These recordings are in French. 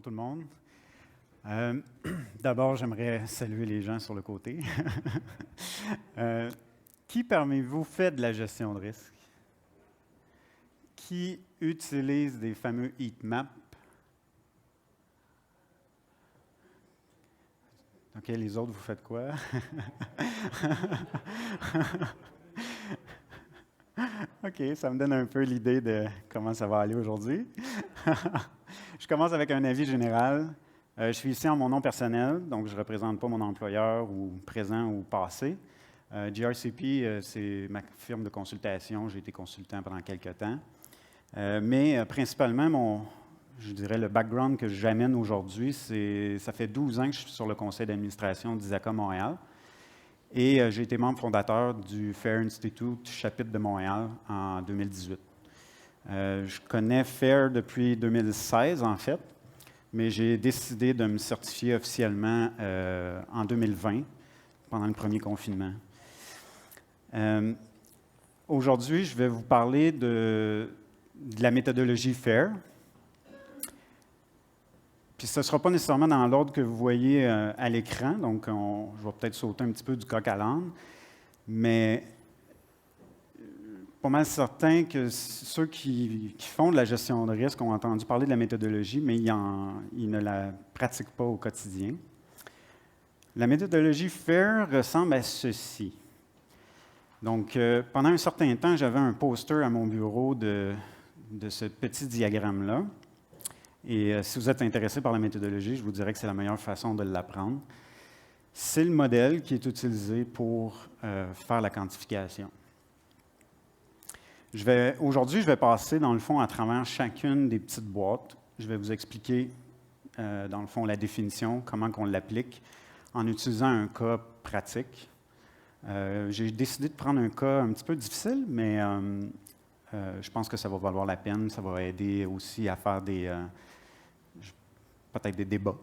Bonjour tout le monde. D'abord, j'aimerais saluer les gens sur le côté. Qui parmi vous fait de la gestion de risque? Qui utilise des fameux heat maps? OK, les autres, vous faites quoi? OK, ça me donne un peu l'idée de comment ça va aller aujourd'hui. Je commence avec un avis général. Je suis ici en mon nom personnel, donc je ne représente pas mon employeur ou présent ou passé. GRCP, c'est ma firme de consultation. J'ai été consultant pendant quelques temps. Mais principalement, je dirais, le background que j'amène aujourd'hui, ça fait 12 ans que je suis sur le conseil d'administration d'ISACA Montréal. Et j'ai été membre fondateur du FAIR Institute, chapitre de Montréal, en 2018. Je connais FAIR depuis 2016, en fait, mais j'ai décidé de me certifier officiellement en 2020, pendant le premier confinement. Aujourd'hui, je vais vous parler de la méthodologie FAIR. Puis ce ne sera pas nécessairement dans l'ordre que vous voyez à l'écran, donc je vais peut-être sauter un petit peu du coq à l'âne, mais pas mal certain que ceux qui font de la gestion de risque ont entendu parler de la méthodologie, mais ils ne la pratiquent pas au quotidien. La méthodologie FAIR ressemble à ceci. Donc, pendant un certain temps, j'avais un poster à mon bureau de ce petit diagramme-là. Et si vous êtes intéressé par la méthodologie, je vous dirais que c'est la meilleure façon de l'apprendre. C'est le modèle qui est utilisé pour faire la quantification. Aujourd'hui, je vais passer, dans le fond, à travers chacune des petites boîtes. Je vais vous expliquer, dans le fond, la définition, comment on l'applique, en utilisant un cas pratique. J'ai décidé de prendre un cas un petit peu difficile, mais je pense que ça va valoir la peine. Ça va aider aussi à faire peut-être des débats.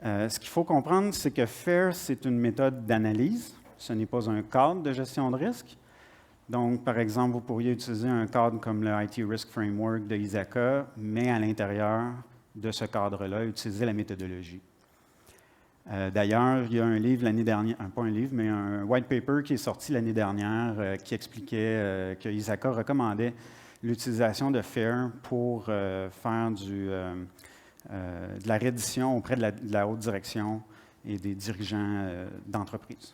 Ce qu'il faut comprendre, c'est que FAIR, c'est une méthode d'analyse. Ce n'est pas un cadre de gestion de risque. Donc, par exemple, vous pourriez utiliser un cadre comme le IT Risk Framework de ISACA, mais à l'intérieur de ce cadre-là, utiliser la méthodologie. D'ailleurs, il y a un livre l'année dernière, pas un livre, mais un white paper qui est sorti l'année dernière qui expliquait que ISACA recommandait l'utilisation de FAIR pour faire de la reddition auprès de la haute direction et des dirigeants d'entreprise.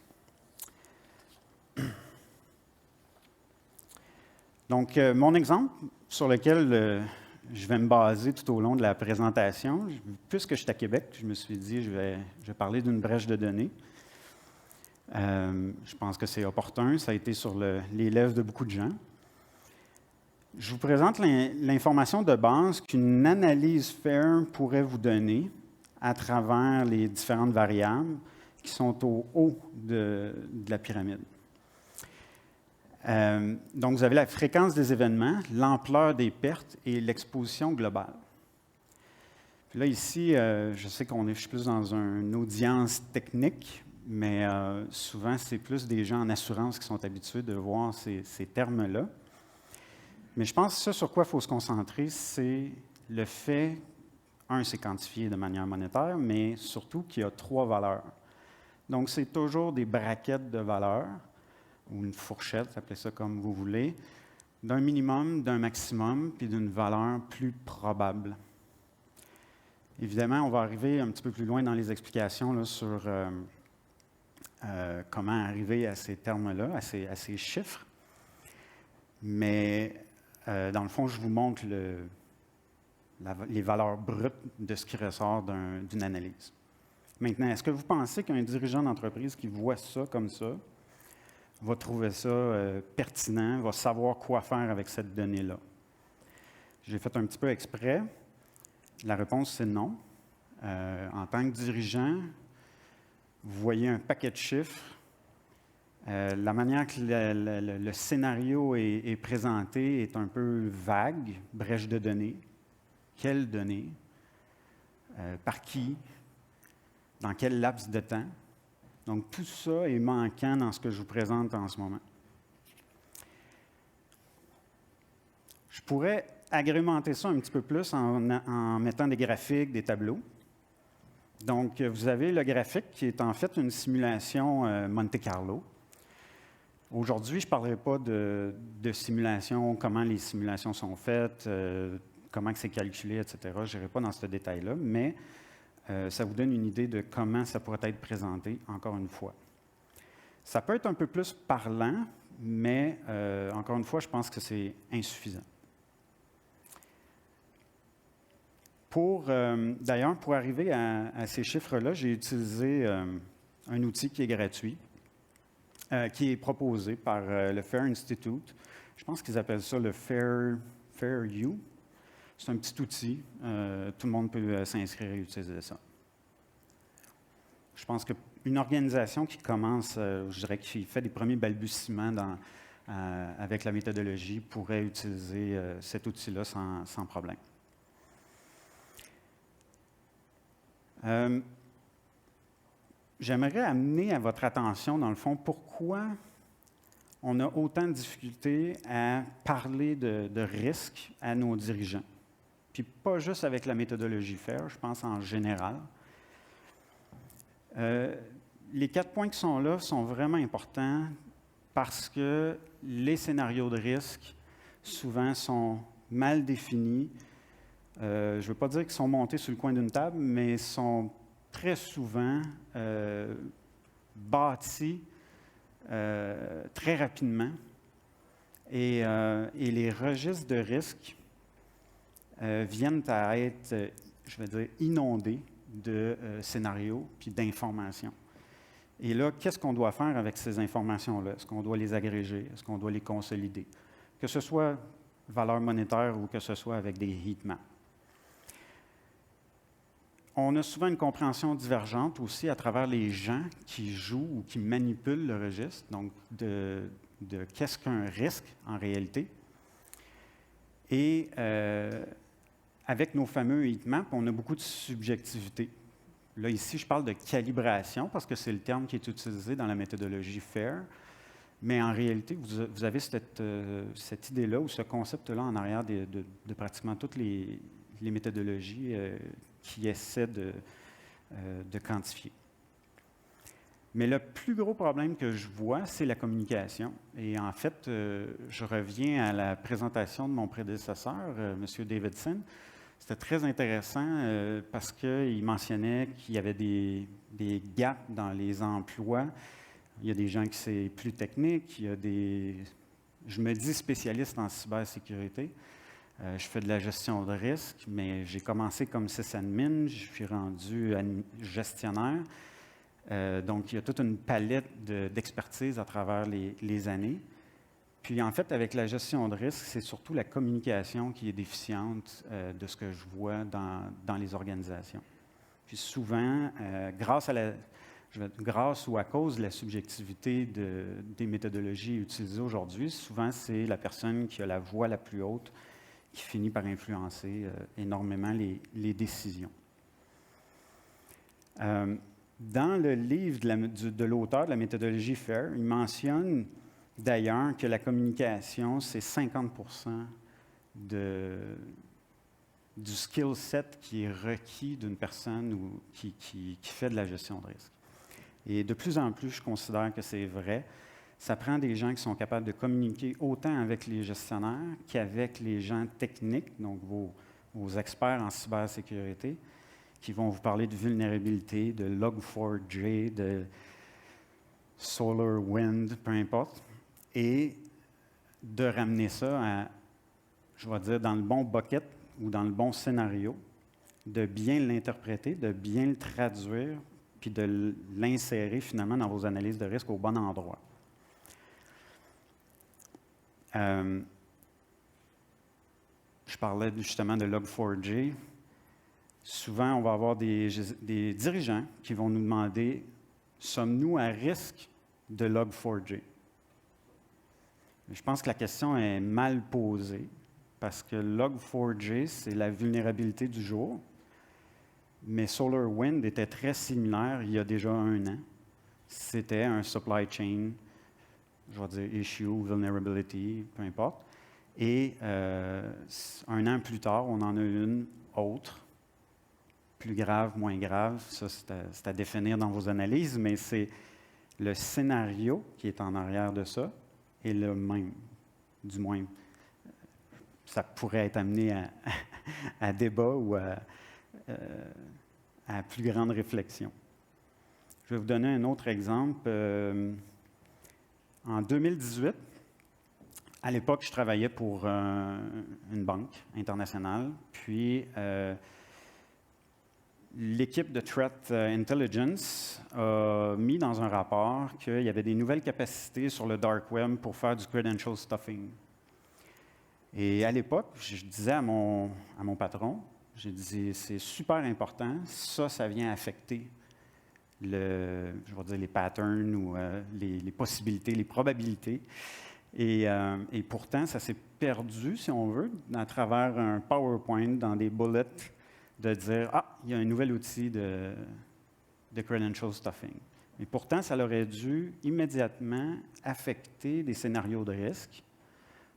Donc, mon exemple sur lequel je vais me baser tout au long de la présentation, puisque je suis à Québec, je me suis dit je vais parler d'une brèche de données. Je pense que c'est opportun, ça a été sur les lèvres de beaucoup de gens. Je vous présente l'information de base qu'une analyse FAIR pourrait vous donner à travers les différentes variables qui sont au haut de la pyramide. Donc, vous avez la fréquence des événements, l'ampleur des pertes et l'exposition globale. Puis là, ici, je sais je suis plus dans une audience technique, mais souvent, c'est plus des gens en assurance qui sont habitués de voir ces termes-là. Mais je pense que ce sur quoi il faut se concentrer, c'est le fait, c'est quantifié de manière monétaire, mais surtout qu'il y a 3 valeurs. Donc, c'est toujours des braquettes de valeurs, ou une fourchette, appelez ça comme vous voulez, d'un minimum, d'un maximum, puis d'une valeur plus probable. Évidemment, on va arriver un petit peu plus loin dans les explications là, sur comment arriver à ces termes-là, à ces chiffres. Mais dans le fond, je vous montre les valeurs brutes de ce qui ressort d'une analyse. Maintenant, est-ce que vous pensez qu'un dirigeant d'entreprise qui voit ça comme ça va trouver ça pertinent, va savoir quoi faire avec cette donnée-là? J'ai fait un petit peu exprès. La réponse, c'est non. En tant que dirigeant, vous voyez un paquet de chiffres. La manière que le scénario est présenté est un peu vague, brèche de données. Quelles données? Par qui? Dans quel laps de temps? Donc, tout ça est manquant dans ce que je vous présente en ce moment. Je pourrais agrémenter ça un petit peu plus en mettant des graphiques, des tableaux. Donc, vous avez le graphique qui est en fait une simulation Monte Carlo. Aujourd'hui, je ne parlerai pas de simulation, comment les simulations sont faites, comment c'est calculé, etc. Je n'irai pas dans ce détail-là, mais ça vous donne une idée de comment ça pourrait être présenté, encore une fois. Ça peut être un peu plus parlant, mais encore une fois, je pense que c'est insuffisant. D'ailleurs, pour arriver à ces chiffres-là, j'ai utilisé un outil qui est gratuit, qui est proposé par le FAIR Institute. Je pense qu'ils appellent ça le FAIRU. C'est un petit outil. Tout le monde peut s'inscrire et utiliser ça. Je pense qu'une organisation qui commence, je dirais, qui fait des premiers balbutiements avec la méthodologie pourrait utiliser cet outil-là sans problème. J'aimerais amener à votre attention, dans le fond, pourquoi on a autant de difficultés à parler de risques à nos dirigeants. Puis pas juste avec la méthodologie FAIR, je pense en général. Les 4 points qui sont là sont vraiment importants parce que les scénarios de risque, souvent, sont mal définis. Je ne veux pas dire qu'ils sont montés sur le coin d'une table, mais sont très souvent bâtis très rapidement. Et les registres de risque viennent à être, je vais dire, inondés de scénarios puis d'informations. Et là, qu'est-ce qu'on doit faire avec ces informations-là? Est-ce qu'on doit les agréger? Est-ce qu'on doit les consolider? Que ce soit valeur monétaire ou que ce soit avec des heatmaps. On a souvent une compréhension divergente aussi à travers les gens qui jouent ou qui manipulent le registre, donc de qu'est-ce qu'un risque en réalité. Et avec nos fameux heatmaps, on a beaucoup de subjectivité. Là, ici, je parle de calibration parce que c'est le terme qui est utilisé dans la méthodologie FAIR. Mais en réalité, vous avez cette idée-là ou ce concept-là en arrière de pratiquement toutes les méthodologies qui essaient de quantifier. Mais le plus gros problème que je vois, c'est la communication. Et en fait, je reviens à la présentation de mon prédécesseur, M. Davidson. C'était très intéressant parce qu'il mentionnait qu'il y avait des gaps dans les emplois. Il y a des gens qui c'est plus technique, il y a je me dis spécialiste en cybersécurité. Je fais de la gestion de risque, mais j'ai commencé comme sysadmin, je suis rendu gestionnaire. Donc, il y a toute une palette d'expertise à travers les années. Puis, en fait, avec la gestion de risque, c'est surtout la communication qui est déficiente de ce que je vois dans les organisations. Puis souvent, grâce ou à cause de la subjectivité des méthodologies utilisées aujourd'hui, souvent, c'est la personne qui a la voix la plus haute qui finit par influencer énormément les décisions. Dans le livre de l'auteur de la méthodologie FAIR, il mentionne d'ailleurs que la communication, c'est 50% du skill set qui est requis d'une personne qui fait de la gestion de risque. Et de plus en plus, je considère que c'est vrai. Ça prend des gens qui sont capables de communiquer autant avec les gestionnaires qu'avec les gens techniques, donc vos experts en cybersécurité, qui vont vous parler de vulnérabilité, de Log4j, de SolarWinds, peu importe, et de ramener ça je vais dire, dans le bon bucket ou dans le bon scénario, de bien l'interpréter, de bien le traduire, puis de l'insérer finalement dans vos analyses de risque au bon endroit. Je parlais justement de Log4j. Souvent, on va avoir des dirigeants qui vont nous demander « Sommes-nous à risque de Log4j ?» Je pense que la question est mal posée parce que Log4j, c'est la vulnérabilité du jour, mais SolarWinds était très similaire il y a déjà 1 an. C'était un supply chain, je vais dire issue, vulnerability, peu importe. Et un an plus tard, on en a une autre, plus grave, moins grave. Ça, c'est à définir dans vos analyses, mais c'est le scénario qui est en arrière de ça est le même. Du moins, ça pourrait être amené à débat ou à plus grande réflexion. Je vais vous donner un autre exemple. En 2018, à l'époque, je travaillais pour une banque internationale, puis l'équipe de Threat Intelligence a mis dans un rapport qu'il y avait des nouvelles capacités sur le dark web pour faire du credential stuffing. Et à l'époque, je disais à mon patron, j'ai dit, c'est super important, ça vient affecter je vais dire les patterns ou les possibilités, les probabilités. Et pourtant, ça s'est perdu, si on veut, à travers un PowerPoint, dans des bullets, de dire « Ah, il y a un nouvel outil de credential stuffing ». Mais pourtant, ça aurait dû immédiatement affecter des scénarios de risque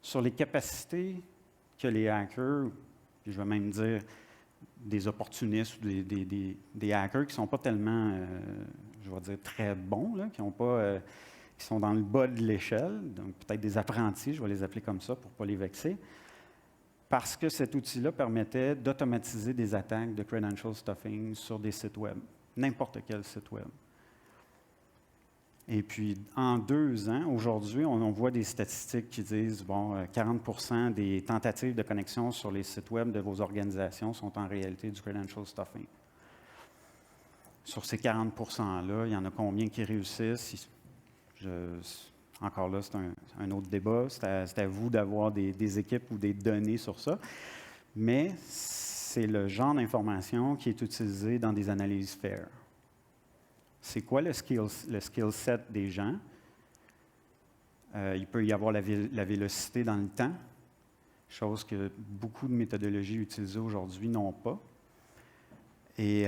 sur les capacités que les hackers, puis je vais même dire des opportunistes ou des hackers qui ne sont pas tellement, je vais dire, très bons, là, qui sont dans le bas de l'échelle, donc peut-être des apprentis, je vais les appeler comme ça pour ne pas les vexer, parce que cet outil-là permettait d'automatiser des attaques de credential stuffing sur des sites web, n'importe quel site web. Et puis, en 2 ans, aujourd'hui, on voit des statistiques qui disent, 40% des tentatives de connexion sur les sites web de vos organisations sont en réalité du credential stuffing. Sur ces 40%-là, il y en a combien qui réussissent? Encore là, c'est un autre débat. C'est à vous d'avoir des équipes ou des données sur ça. Mais c'est le genre d'information qui est utilisé dans des analyses FAIR. C'est quoi le skill set des gens? Il peut y avoir la vélocité dans le temps, chose que beaucoup de méthodologies utilisées aujourd'hui n'ont pas. Et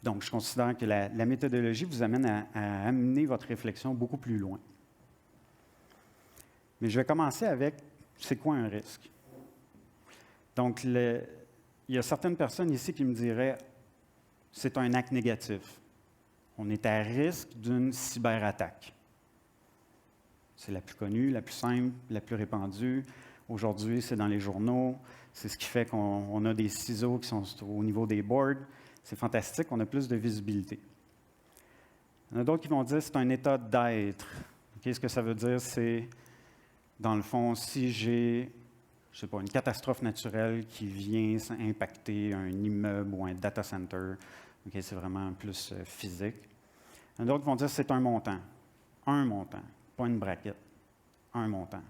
donc, je considère que la méthodologie vous amène à amener votre réflexion beaucoup plus loin. Mais je vais commencer avec, c'est quoi un risque? Donc, il y a certaines personnes ici qui me diraient, c'est un acte négatif. On est à risque d'une cyberattaque. C'est la plus connue, la plus simple, la plus répandue. Aujourd'hui, c'est dans les journaux. C'est ce qui fait qu'on a des ciseaux qui sont au niveau des boards. C'est fantastique, on a plus de visibilité. Il y en a d'autres qui vont dire que c'est un état d'être. Ce que ça veut dire, c'est, dans le fond, si j'ai, je sais pas, une catastrophe naturelle qui vient impacter un immeuble ou un data center, c'est vraiment plus physique. Il y en a d'autres qui vont dire que c'est un montant, pas une braquette, un montant.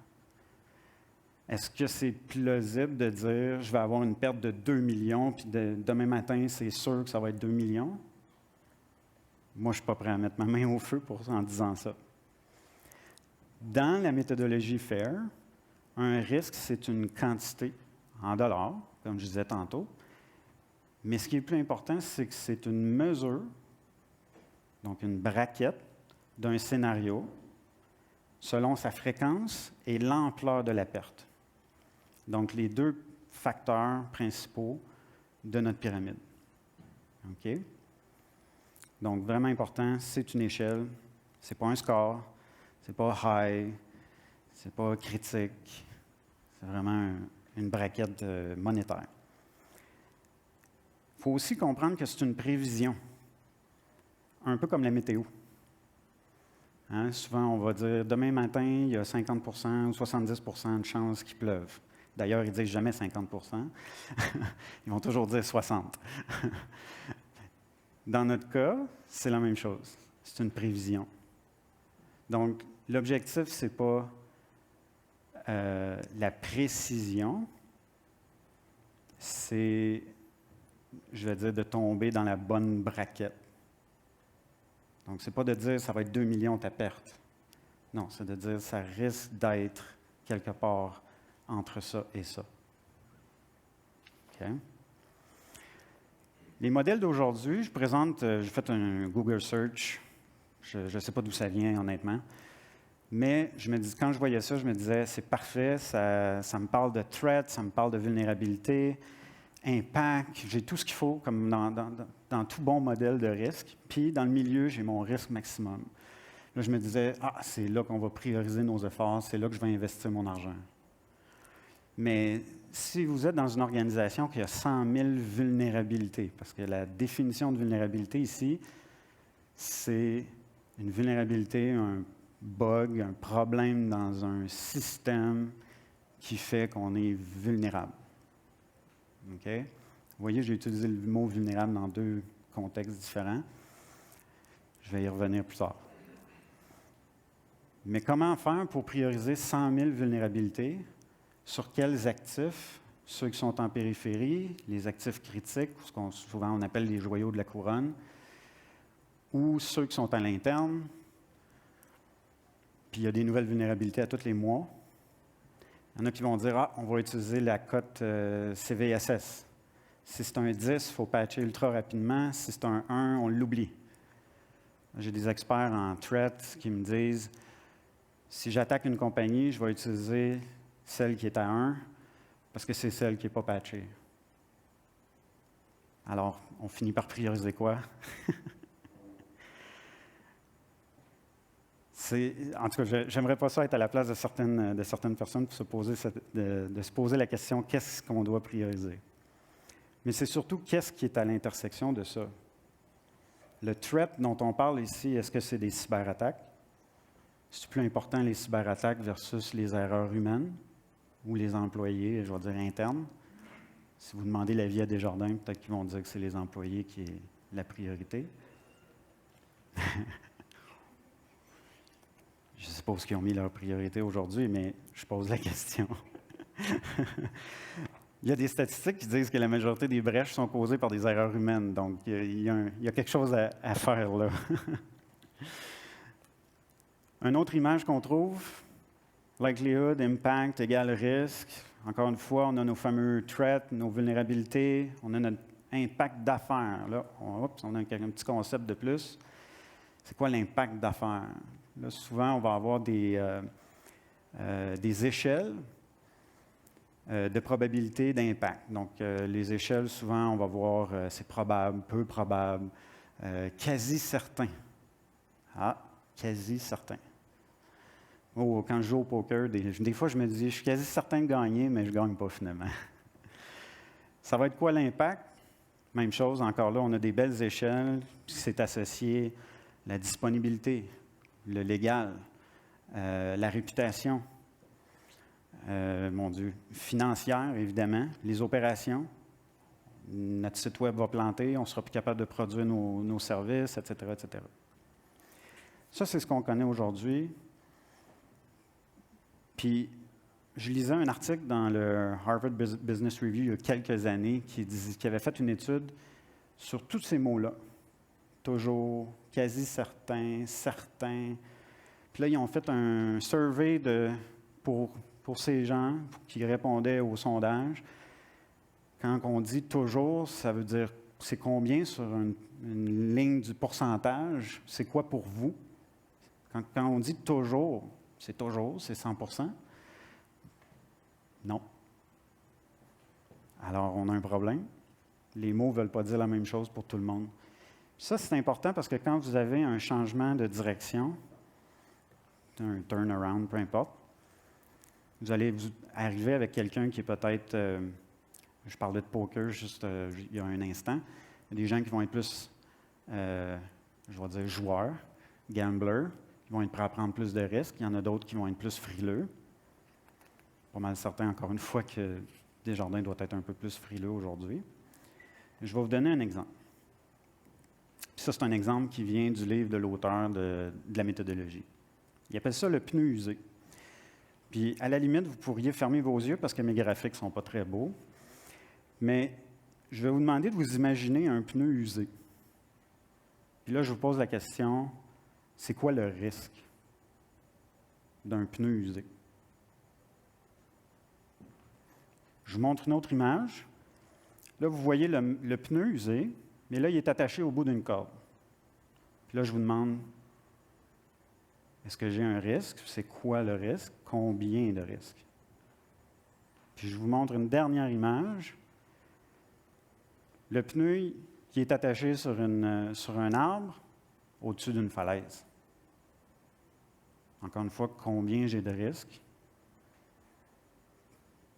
Est-ce que c'est plausible de dire je vais avoir une perte de 2 millions, puis demain matin, c'est sûr que ça va être 2 millions? Moi, je ne suis pas prêt à mettre ma main au feu en disant ça. Dans la méthodologie FAIR, un risque, c'est une quantité en dollars, comme je disais tantôt. Mais ce qui est le plus important, c'est que c'est une mesure, donc une braquette d'un scénario selon sa fréquence et l'ampleur de la perte. Donc, les 2 facteurs principaux de notre pyramide. OK? Donc, vraiment important, c'est une échelle, ce n'est pas un score, ce n'est pas high, ce n'est pas critique, c'est vraiment une braquette monétaire. Il faut aussi comprendre que c'est une prévision, un peu comme la météo. Hein? Souvent, on va dire, demain matin, il y a 50% ou 70% de chances qu'il pleuve. D'ailleurs, ils ne disent jamais 50%. Ils vont toujours dire 60%. Dans notre cas, c'est la même chose. C'est une prévision. Donc, l'objectif, ce n'est pas la précision, c'est, je vais dire, de tomber dans la bonne braquette. Donc, ce n'est pas de dire ça va être 2 millions ta perte. Non, c'est de dire ça risque d'être quelque part entre ça et ça. OK? Les modèles d'aujourd'hui, je présente, j'ai fait un Google Search. Je ne sais pas d'où ça vient, honnêtement. Mais quand je voyais ça, je me disais, c'est parfait, ça me parle de threat, ça me parle de vulnérabilité, impact, j'ai tout ce qu'il faut comme dans tout bon modèle de risque. Puis dans le milieu, j'ai mon risque maximum. Là, je me disais, c'est là qu'on va prioriser nos efforts, c'est là que je vais investir mon argent. Mais si vous êtes dans une organisation qui a 100 000 vulnérabilités, parce que la définition de vulnérabilité ici, c'est une vulnérabilité, un bug, un problème dans un système qui fait qu'on est vulnérable. OK? Vous voyez, j'ai utilisé le mot vulnérable dans deux contextes différents. Je vais y revenir plus tard. Mais comment faire pour prioriser 100 000 vulnérabilités? Sur quels actifs? Ceux qui sont en périphérie, les actifs critiques, ce qu'on souvent on appelle les joyaux de la couronne, ou ceux qui sont à l'interne. Puis il y a des nouvelles vulnérabilités à tous les mois. Il y en a qui vont dire, on va utiliser la cote CVSS. Si c'est un 10, il faut patcher ultra rapidement. Si c'est un 1, on l'oublie. J'ai des experts en threat qui me disent, si j'attaque une compagnie, je vais utiliser celle qui est à 1, parce que c'est celle qui n'est pas patchée. Alors, on finit par prioriser quoi? En tout cas, j'aimerais pas ça être à la place de certaines personnes pour de se poser la question, qu'est-ce qu'on doit prioriser? Mais c'est surtout qu'est-ce qui est à l'intersection de ça. Le threat dont on parle ici, est-ce que c'est des cyberattaques? C'est plus important les cyberattaques versus les erreurs humaines ou les employés, je vais dire internes. Si vous demandez l'avis à Desjardins, peut-être qu'ils vont dire que c'est les employés qui est la priorité. Je suppose qu'ils ont mis leur priorité aujourd'hui, mais je pose la question. Il y a des statistiques qui disent que la majorité des brèches sont causées par des erreurs humaines, donc il y a quelque chose à faire là. Une autre image qu'on trouve, likelihood, impact égale risque. Encore une fois, on a nos fameux threats, nos vulnérabilités, on a notre impact d'affaires. Là, on a un petit concept de plus. C'est quoi l'impact d'affaires? Là, souvent, on va avoir des échelles de probabilité d'impact. Donc, les échelles, souvent, on va voir c'est probable, peu probable, quasi certain. Quasi certain. Quand je joue au poker, des fois, je me dis, je suis quasi certain de gagner, mais je ne gagne pas finalement. Ça va être quoi l'impact? Même chose, encore là, on a des belles échelles, puis c'est associé la disponibilité, le légal, la réputation, financière, évidemment, les opérations. Notre site web va planter, on ne sera plus capable de produire nos services, etc., etc. Ça, c'est ce qu'on connaît aujourd'hui. Puis, je lisais un article dans le Harvard Business Review il y a quelques années qui avait fait une étude sur tous ces mots-là. Toujours, quasi certain, certain. Puis là, ils ont fait un survey pour ces gens qui répondaient au sondage. Quand on dit toujours, ça veut dire c'est combien sur une ligne du pourcentage? C'est quoi pour vous? Quand on dit toujours, c'est 100%? Non. Alors, on a un problème. Les mots ne veulent pas dire la même chose pour tout le monde. Ça, c'est important parce que quand vous avez un changement de direction, un turnaround, peu importe, vous allez arriver avec quelqu'un qui est peut-être, je parlais de poker juste il y a un instant, il y a des gens qui vont être plus, je vais dire, joueurs, gamblers, qui vont être prêts à prendre plus de risques. Il y en a d'autres qui vont être plus frileux. Pas mal certain, encore une fois, que Desjardins doit être un peu plus frileux aujourd'hui. Je vais vous donner un exemple. Puis ça, c'est un exemple qui vient du livre de l'auteur de la méthodologie. Il appelle ça le pneu usé. Puis, à la limite, vous pourriez fermer vos yeux parce que mes graphiques ne sont pas très beaux. Mais je vais vous demander de vous imaginer un pneu usé. Puis là, je vous pose la question, c'est quoi le risque d'un pneu usé? Je vous montre une autre image. Là, vous voyez le pneu usé, mais là, il est attaché au bout d'une corde. Puis là, je vous demande, Est-ce que j'ai un risque? C'est quoi le risque? Combien de risques? Puis je vous montre une dernière image. Le pneu qui est attaché sur un arbre au-dessus d'une falaise. Encore une fois, combien j'ai de risques?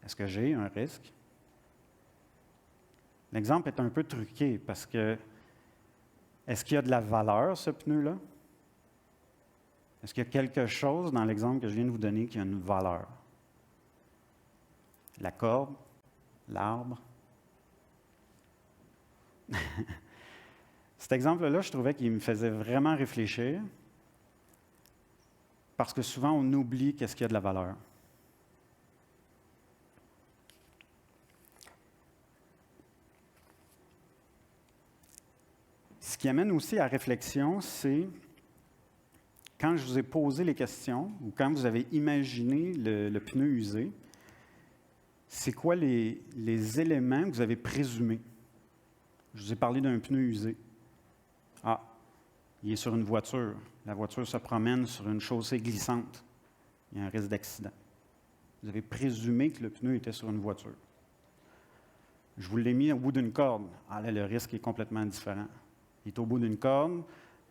Est-ce que j'ai un risque? L'exemple est un peu truqué parce que est-ce qu'il y a de la valeur, ce pneu-là? Est-ce qu'il y a quelque chose dans l'exemple que je viens de vous donner qui a une valeur? La corde, l'arbre. Cet exemple-là, je trouvais qu'il me faisait vraiment réfléchir parce que souvent, on oublie qu'est-ce qu'il y a de la valeur. Ce qui amène aussi à réflexion, c'est quand je vous ai posé les questions ou quand vous avez imaginé le pneu usé, c'est quoi les éléments que vous avez présumés? Je vous ai parlé d'un pneu usé. Ah, il est sur une voiture. La voiture se promène sur une chaussée glissante. Il y a un risque d'accident. Vous avez présumé que le pneu était sur une voiture. Je vous l'ai mis au bout d'une corde. Ah là, le risque est complètement différent. Il est au bout d'une corde,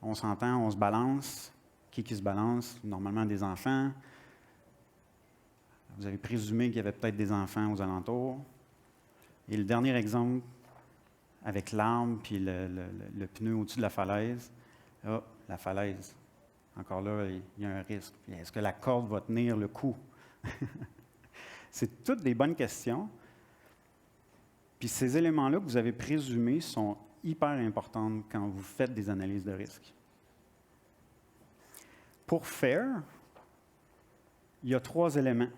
on s'entend, on se balance. Qui se balance? Normalement des enfants. Vous avez présumé qu'il y avait peut-être des enfants aux alentours. Et le dernier exemple, avec l'arbre puis le pneu au-dessus de la falaise. Ah, la falaise. Encore là, il y a un risque. Est-ce que la corde va tenir le coup? C'est toutes des bonnes questions. Puis ces éléments-là que vous avez présumés sont hyper importants quand vous faites des analyses de risque. Pour FAIR, il y a 3 éléments.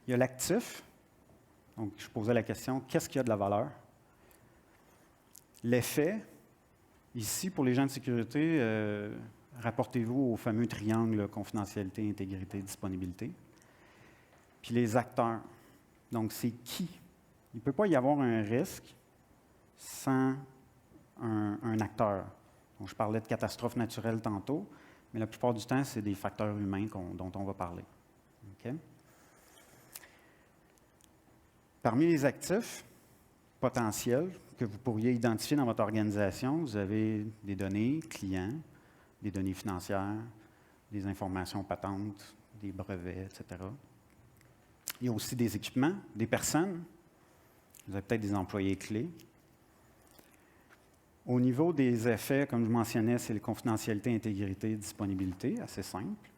Il y a l'actif. Donc, je posais la question, qu'est-ce qu'il y a de la valeur? L'effet, ici, pour les gens de sécurité, rapportez-vous au fameux triangle confidentialité, intégrité, disponibilité. Puis les acteurs. Donc, c'est qui? Il ne peut pas y avoir un risque sans un acteur. Donc, je parlais de catastrophes naturelles tantôt, mais la plupart du temps, c'est des facteurs humains dont on va parler. Okay? Parmi les actifs potentiels que vous pourriez identifier dans votre organisation, vous avez des données clients, des données financières, des informations patentes, des brevets, etc. Il y a aussi des équipements, des personnes. Vous avez peut-être des employés clés. Au niveau des effets, comme je mentionnais, c'est la confidentialité, intégrité, disponibilité, assez simple.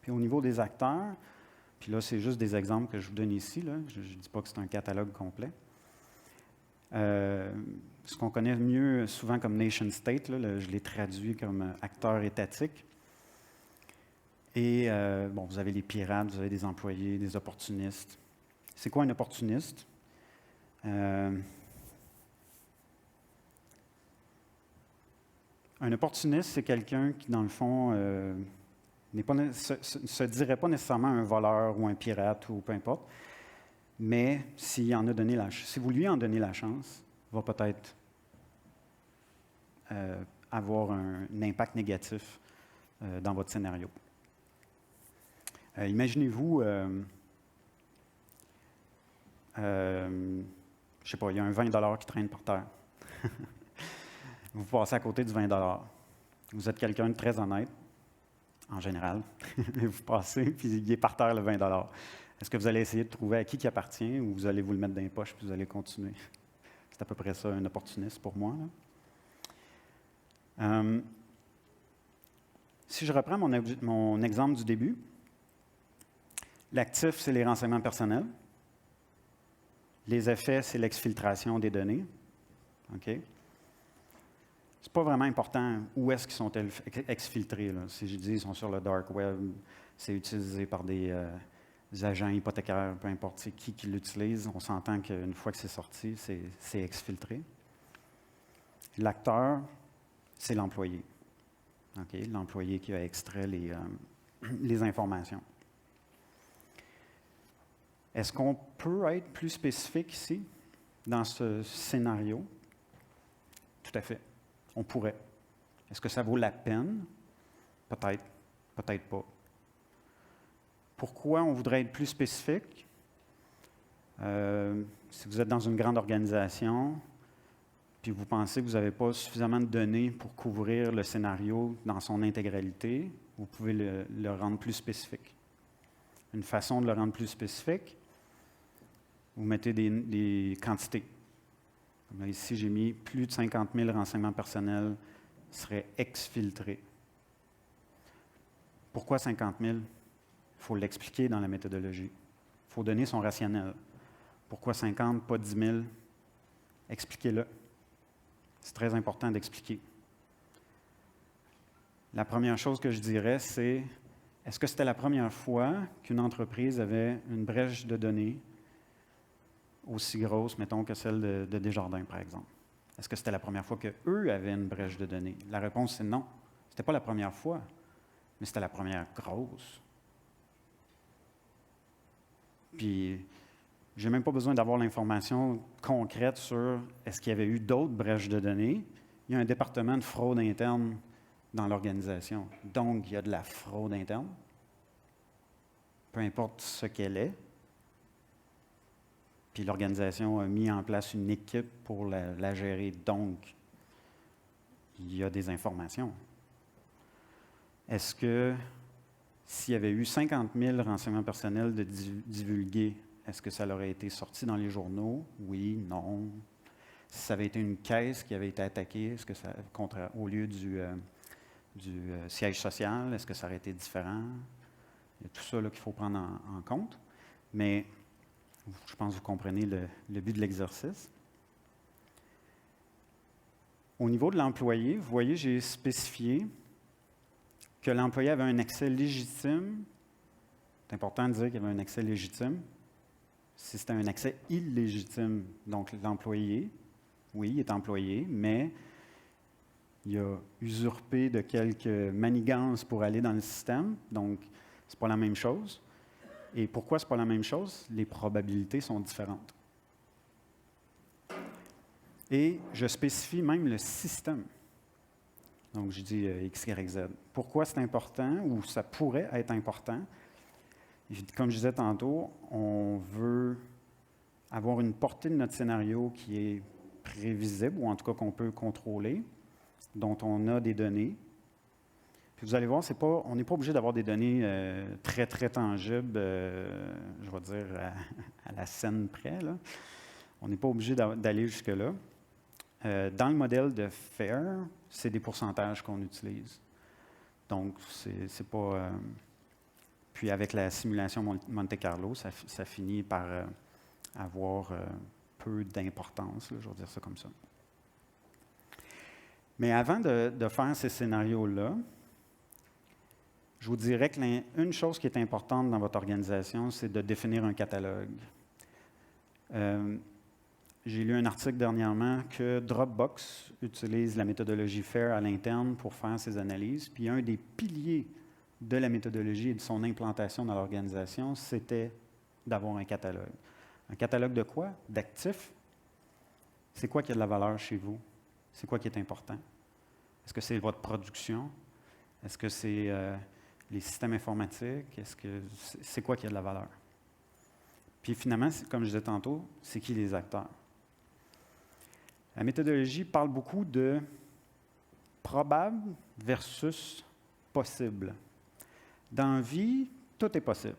Puis au niveau des acteurs, puis là, c'est juste des exemples que je vous donne ici. Là. Je ne dis pas que c'est un catalogue complet. Ce qu'on connaît mieux souvent comme nation state, là, je l'ai traduit comme acteur étatique. Et bon, vous avez les pirates, vous avez des employés, des opportunistes. C'est quoi un opportuniste? Un opportuniste, c'est quelqu'un qui, dans le fond, se dirait pas nécessairement un voleur ou un pirate ou peu importe, mais si vous lui en donnez la chance, il va peut-être avoir un impact négatif dans votre scénario. Imaginez-vous, je ne sais pas, il y a un 20 $ qui traîne par terre. Vous passez à côté du 20 $. Vous êtes quelqu'un de très honnête, en général. Vous passez, puis il est par terre le 20 $. Est-ce que vous allez essayer de trouver à qui appartient ou vous allez vous le mettre dans les poches puis vous allez continuer? C'est à peu près ça, un opportuniste pour moi. Si je reprends mon exemple du début, l'actif, c'est les renseignements personnels. Les effets, c'est l'exfiltration des données. OK? C'est pas vraiment important où est-ce qu'ils sont exfiltrés. Là. Si je dis qu'ils sont sur le dark web, c'est utilisé par des agents hypothécaires, peu importe c'est qui l'utilise. On s'entend qu'une fois que c'est sorti, c'est exfiltré. L'acteur, c'est l'employé. Okay? L'employé qui a extrait les informations. Est-ce qu'on peut être plus spécifique ici, dans ce scénario? Tout à fait. On pourrait. Est-ce que ça vaut la peine? Peut-être, peut-être pas. Pourquoi on voudrait être plus spécifique? Si vous êtes dans une grande organisation, puis vous pensez que vous n'avez pas suffisamment de données pour couvrir le scénario dans son intégralité, vous pouvez le rendre plus spécifique. Une façon de le rendre plus spécifique, vous mettez des quantités. Comme là, ici, j'ai mis plus de 50 000 renseignements personnels seraient exfiltrés. Pourquoi 50 000? Il faut l'expliquer dans la méthodologie. Il faut donner son rationnel. Pourquoi 50, pas 10 000? Expliquez-le. C'est très important d'expliquer. La première chose que je dirais, c'est est-ce que c'était la première fois qu'une entreprise avait une brèche de données aussi grosse, mettons, que celle de Desjardins, par exemple? Est-ce que c'était la première fois qu'eux avaient une brèche de données? La réponse, c'est non. Ce n'était pas la première fois, mais c'était la première grosse. Puis, je n'ai même pas besoin d'avoir l'information concrète sur est-ce qu'il y avait eu d'autres brèches de données. Il y a un département de fraude interne dans l'organisation. Donc, il y a de la fraude interne, peu importe ce qu'elle est. Puis l'organisation a mis en place une équipe pour la gérer. Donc, il y a des informations. Est-ce que s'il y avait eu 50 000 renseignements personnels de divulgués, est-ce que ça aurait été sorti dans les journaux? Oui, non. Si ça avait été une caisse qui avait été attaquée, est-ce que ça, au lieu du siège social, est-ce que ça aurait été différent? Il y a tout ça là, qu'il faut prendre en compte. Mais je pense que vous comprenez le but de l'exercice. Au niveau de l'employé, vous voyez, j'ai spécifié que l'employé avait un accès légitime. C'est important de dire qu'il y avait un accès légitime. Si c'était un accès illégitime, donc l'employé, oui, il est employé, mais il a usurpé de quelques manigances pour aller dans le système, donc ce n'est pas la même chose. Et pourquoi ce n'est pas la même chose? Les probabilités sont différentes. Et je spécifie même le système. Donc, je dis X, Y, Z. Pourquoi c'est important ou ça pourrait être important? Comme je disais tantôt, on veut avoir une portée de notre scénario qui est prévisible, ou en tout cas qu'on peut contrôler, dont on a des données. Puis vous allez voir, on n'est pas obligé d'avoir des données très, très tangibles, je vais dire, à la scène près, là. On n'est pas obligé d'aller jusque-là. Dans le modèle de FAIR, c'est des pourcentages qu'on utilise. Donc, c'est pas... puis avec la simulation Monte Carlo, ça finit par avoir peu d'importance, là, je vais dire ça comme ça. Mais avant de faire ces scénarios-là, je vous dirais qu'une chose qui est importante dans votre organisation, c'est de définir un catalogue. J'ai lu un article dernièrement que Dropbox utilise la méthodologie FAIR à l'interne pour faire ses analyses. Puis un des piliers de la méthodologie et de son implantation dans l'organisation, c'était d'avoir un catalogue. Un catalogue de quoi? D'actifs. C'est quoi qui a de la valeur chez vous? C'est quoi qui est important? Est-ce que c'est votre production? Est-ce que c'est les systèmes informatiques? C'est quoi qui a de la valeur? Puis finalement, comme je disais tantôt, c'est qui les acteurs? La méthodologie parle beaucoup de probable versus possible. Dans la vie, tout est possible.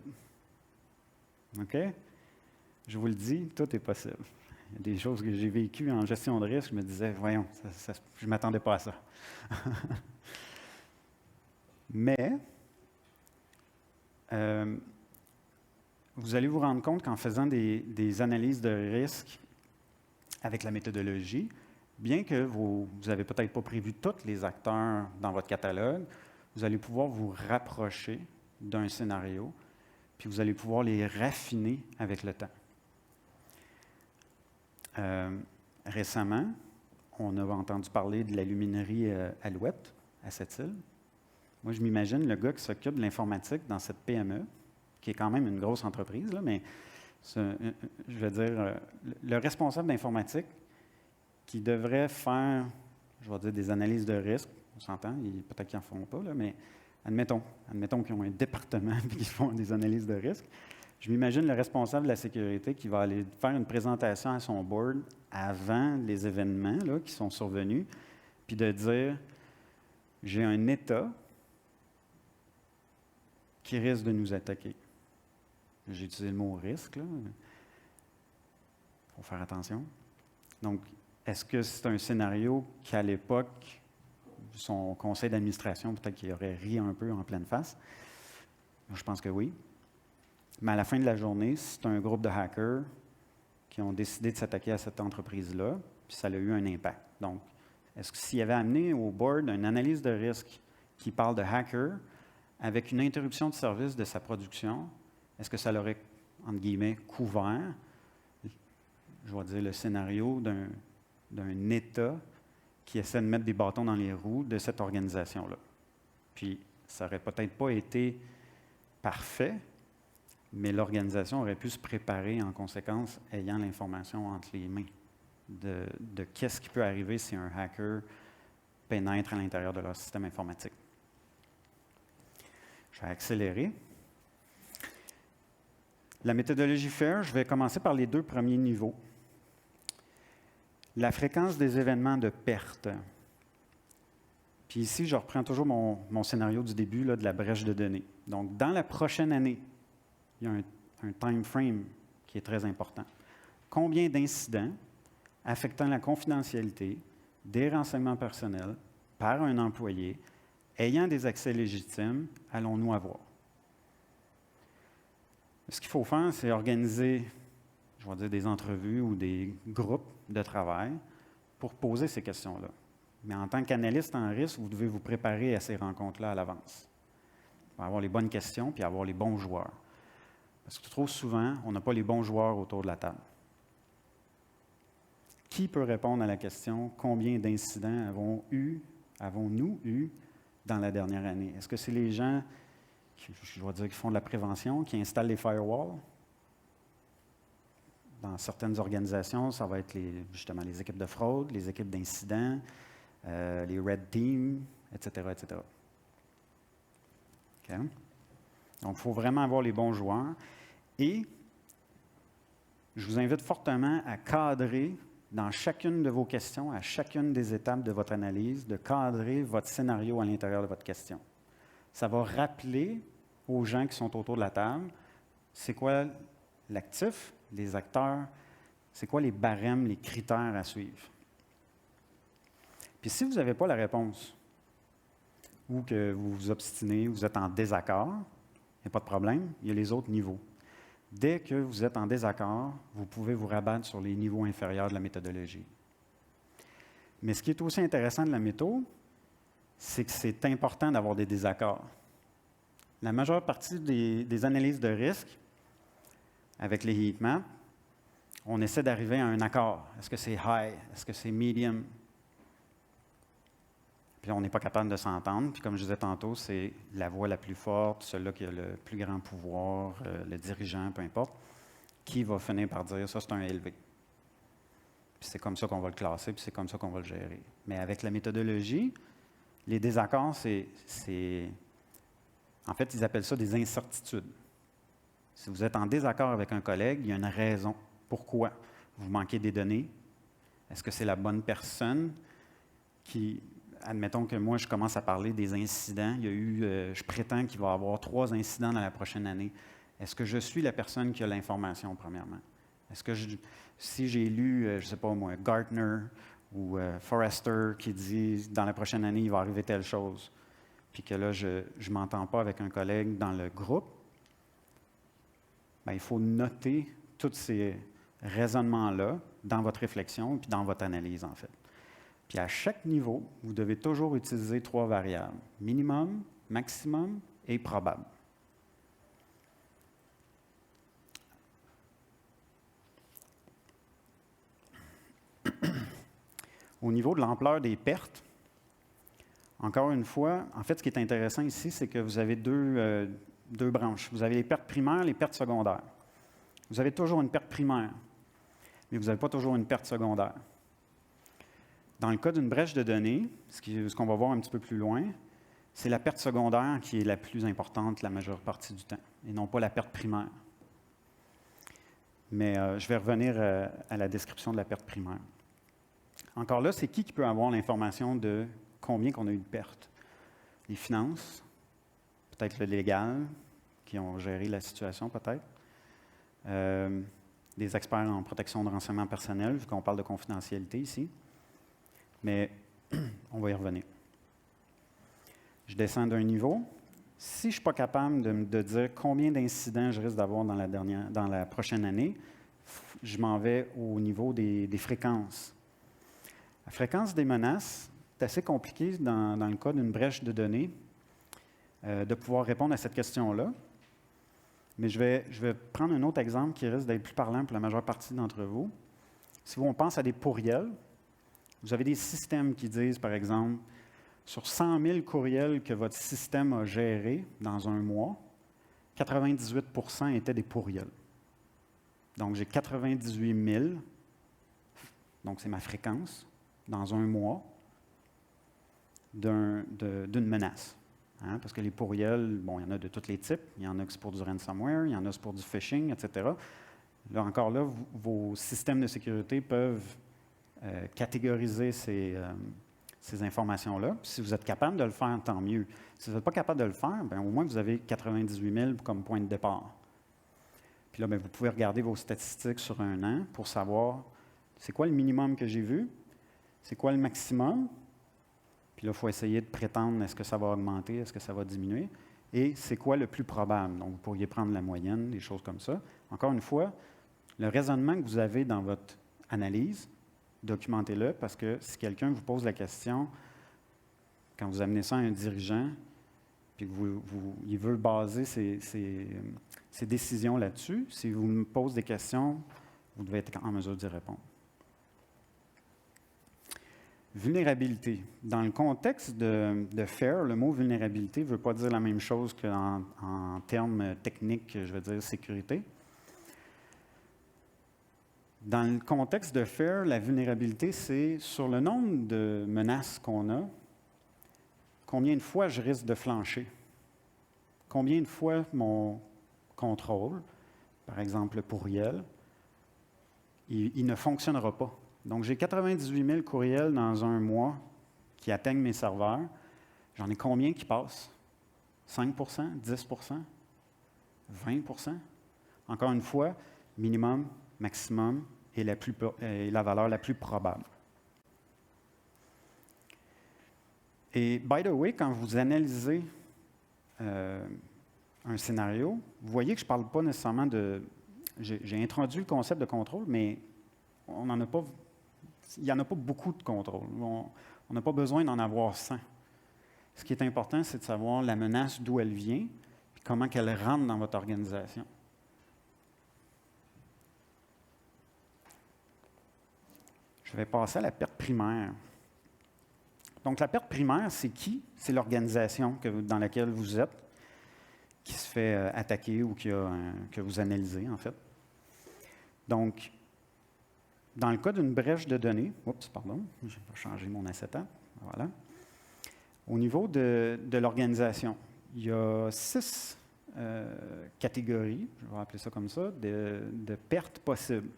OK? Je vous le dis, tout est possible. Il y a des choses que j'ai vécues en gestion de risque, je me disais, voyons, je ne m'attendais pas à ça. Mais, vous allez vous rendre compte qu'en faisant des analyses de risque avec la méthodologie, bien que vous n'avez peut-être pas prévu tous les acteurs dans votre catalogue, vous allez pouvoir vous rapprocher d'un scénario, puis vous allez pouvoir les raffiner avec le temps. Récemment, on a entendu parler de l'aluminerie Alouette à Sept-Îles. Moi, je m'imagine le gars qui s'occupe de l'informatique dans cette PME, qui est quand même une grosse entreprise, là, mais je veux dire, le responsable d'informatique qui devrait faire, je vais dire, des analyses de risque, on s'entend, peut-être qu'ils n'en feront pas, là, mais admettons qu'ils ont un département et qu'ils font des analyses de risque. Je m'imagine le responsable de la sécurité qui va aller faire une présentation à son board avant les événements là, qui sont survenus, puis de dire « J'ai un État qui risque de nous attaquer. » J'ai utilisé le mot « risque », là. Il faut faire attention. Donc, est-ce que c'est un scénario qu'à l'époque, son conseil d'administration, peut-être qu'il aurait ri un peu en pleine face? Je pense que oui. Mais à la fin de la journée, c'est un groupe de hackers qui ont décidé de s'attaquer à cette entreprise-là, puis ça a eu un impact. Donc, est-ce que s'il avait amené au board une analyse de risque qui parle de hacker avec une interruption de service de sa production, est-ce que ça l'aurait, entre guillemets, couvert, je vais dire, le scénario d'un État qui essaie de mettre des bâtons dans les roues de cette organisation-là? Puis, ça n'aurait peut-être pas été parfait, mais l'organisation aurait pu se préparer en conséquence, ayant l'information entre les mains de qu'est-ce qui peut arriver si un hacker pénètre à l'intérieur de leur système informatique. Je vais accélérer. La méthodologie FAIR, je vais commencer par les 2 premiers niveaux. La fréquence des événements de perte. Puis ici, je reprends toujours mon scénario du début là, de la brèche de données. Donc, dans la prochaine année, il y a un time frame qui est très important. Combien d'incidents affectant la confidentialité des renseignements personnels par un employé ayant des accès légitimes allons-nous avoir? Ce qu'il faut faire, c'est organiser, je vais dire, des entrevues ou des groupes de travail pour poser ces questions-là. Mais en tant qu'analyste en risque, vous devez vous préparer à ces rencontres-là à l'avance. Pour avoir les bonnes questions puis avoir les bons joueurs. Parce que trop souvent, on n'a pas les bons joueurs autour de la table. Qui peut répondre à la question « Combien d'incidents avons-nous eu dans la dernière année? » Est-ce que c'est les gens je dois dire, qui font de la prévention, qui installent les firewalls? Dans certaines organisations, ça va être justement les équipes de fraude, les équipes d'incidents, les red teams, etc., etc. Okay? Donc, il faut vraiment avoir les bons joueurs. Et je vous invite fortement à cadrer dans chacune de vos questions, à chacune des étapes de votre analyse, de cadrer votre scénario à l'intérieur de votre question. Ça va rappeler aux gens qui sont autour de la table, c'est quoi l'actif, les acteurs, c'est quoi les barèmes, les critères à suivre. Puis si vous n'avez pas la réponse, ou que vous vous obstinez, vous êtes en désaccord, il n'y a pas de problème, il y a les autres niveaux. Dès que vous êtes en désaccord, vous pouvez vous rabattre sur les niveaux inférieurs de la méthodologie. Mais ce qui est aussi intéressant de la méthode, c'est que c'est important d'avoir des désaccords. La majeure partie des analyses de risque, avec les heatmaps, on essaie d'arriver à un accord. Est-ce que c'est high? Est-ce que c'est medium? Puis on n'est pas capable de s'entendre. Puis comme je disais tantôt, c'est la voix la plus forte, celui-là qui a le plus grand pouvoir, le dirigeant, peu importe, qui va finir par dire ça, c'est un élevé. Puis c'est comme ça qu'on va le classer, puis c'est comme ça qu'on va le gérer. Mais avec la méthodologie, les désaccords, en fait, ils appellent ça des incertitudes. Si vous êtes en désaccord avec un collègue, il y a une raison. Pourquoi? Vous manquez des données? Est-ce que c'est la bonne personne qui... Admettons que moi, je commence à parler des incidents. Il y a eu, je prétends qu'il va y avoir 3 incidents dans la prochaine année. Est-ce que je suis la personne qui a l'information, premièrement? Est-ce que si j'ai lu, je ne sais pas moi, Gartner ou Forrester qui dit dans la prochaine année, il va arriver telle chose, puis que là, je ne m'entends pas avec un collègue dans le groupe, bien, il faut noter tous ces raisonnements-là dans votre réflexion puis dans votre analyse, en fait. Puis à chaque niveau, vous devez toujours utiliser 3 variables, minimum, maximum et probable. Au niveau de l'ampleur des pertes, encore une fois, en fait, ce qui est intéressant ici, c'est que vous avez deux branches. Vous avez les pertes primaires et les pertes secondaires. Vous avez toujours une perte primaire, mais vous n'avez pas toujours une perte secondaire. Dans le cas d'une brèche de données, ce qu'on va voir un petit peu plus loin, c'est la perte secondaire qui est la plus importante la majeure partie du temps, et non pas la perte primaire. Mais je vais revenir à la description de la perte primaire. Encore là, c'est qui peut avoir l'information de combien qu'on a eu de pertes? Les finances, peut-être le légal, qui ont géré la situation peut-être. Des experts en protection de renseignements personnels, vu qu'on parle de confidentialité ici. Mais on va y revenir. Je descends d'un niveau. Si je ne suis pas capable de dire combien d'incidents je risque d'avoir dans la prochaine année, je m'en vais au niveau des fréquences. La fréquence des menaces, c'est assez compliqué dans le cas d'une brèche de données de pouvoir répondre à cette question-là. Mais je vais prendre un autre exemple qui risque d'être plus parlant pour la majeure partie d'entre vous. Si on pense à des pourriels, vous avez des systèmes qui disent, par exemple, sur 100 000 courriels que votre système a gérés dans un mois, 98 % étaient des pourriels. Donc, j'ai 98 000, donc c'est ma fréquence, dans un mois, d'une menace. Hein, parce que les pourriels, bon, il y en a de tous les types. Il y en a qui c'est pour du ransomware, il y en a qui c'est pour du phishing, etc. Là, encore là, vos systèmes de sécurité peuvent catégoriser ces informations-là. Si vous êtes capable de le faire, tant mieux. Si vous n'êtes pas capable de le faire, bien, au moins vous avez 98 000 comme point de départ. Puis là, bien, vous pouvez regarder vos statistiques sur un an pour savoir c'est quoi le minimum que j'ai vu, c'est quoi le maximum. Puis là, il faut essayer de prétendre, est-ce que ça va augmenter, est-ce que ça va diminuer, et c'est quoi le plus probable. Donc, vous pourriez prendre la moyenne, des choses comme ça. Encore une fois, le raisonnement que vous avez dans votre analyse, documentez-le, parce que si quelqu'un vous pose la question, quand vous amenez ça à un dirigeant, puis qu'il veut baser ses décisions là-dessus, si vous me posez des questions, vous devez être en mesure d'y répondre. Vulnérabilité. Dans le contexte de FAIR, le mot vulnérabilité ne veut pas dire la même chose qu'en termes techniques, je veux dire sécurité. Dans le contexte de FAIR, la vulnérabilité, c'est sur le nombre de menaces qu'on a, combien de fois je risque de flancher, combien de fois mon contrôle, par exemple le pourriel, il ne fonctionnera pas. Donc, j'ai 98 000 courriels dans un mois qui atteignent mes serveurs. J'en ai combien qui passent? 5 10 20 Encore une fois, minimum, maximum et la valeur la plus probable. Et, by the way, quand vous analysez un scénario, vous voyez que je ne parle pas nécessairement de... J'ai introduit le concept de contrôle, mais on n'en a pas... Il n'y en a pas beaucoup de contrôle. On n'a pas besoin d'en avoir 100. Ce qui est important, c'est de savoir la menace, d'où elle vient, et comment elle rentre dans votre organisation. Je vais passer à la perte primaire. Donc, la perte primaire, c'est qui? C'est l'organisation dans laquelle vous êtes, qui se fait attaquer ou que vous analysez, en fait. Donc, dans le cas d'une brèche de données, je vais changer mon acétate, voilà. Au niveau de l'organisation, il y a 6 catégories, je vais appeler ça comme ça, de pertes possibles.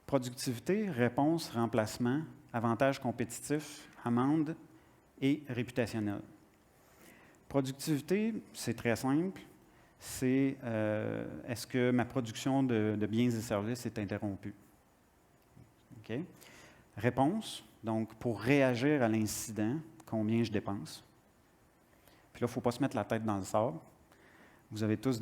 Productivité, réponse, remplacement, avantage compétitif, amende et réputationnel. Productivité, c'est très simple. C'est est-ce que ma production de biens et services est interrompue? Okay. Réponse, donc pour réagir à l'incident, combien je dépense? Puis là, il ne faut pas se mettre la tête dans le sable. Vous avez tous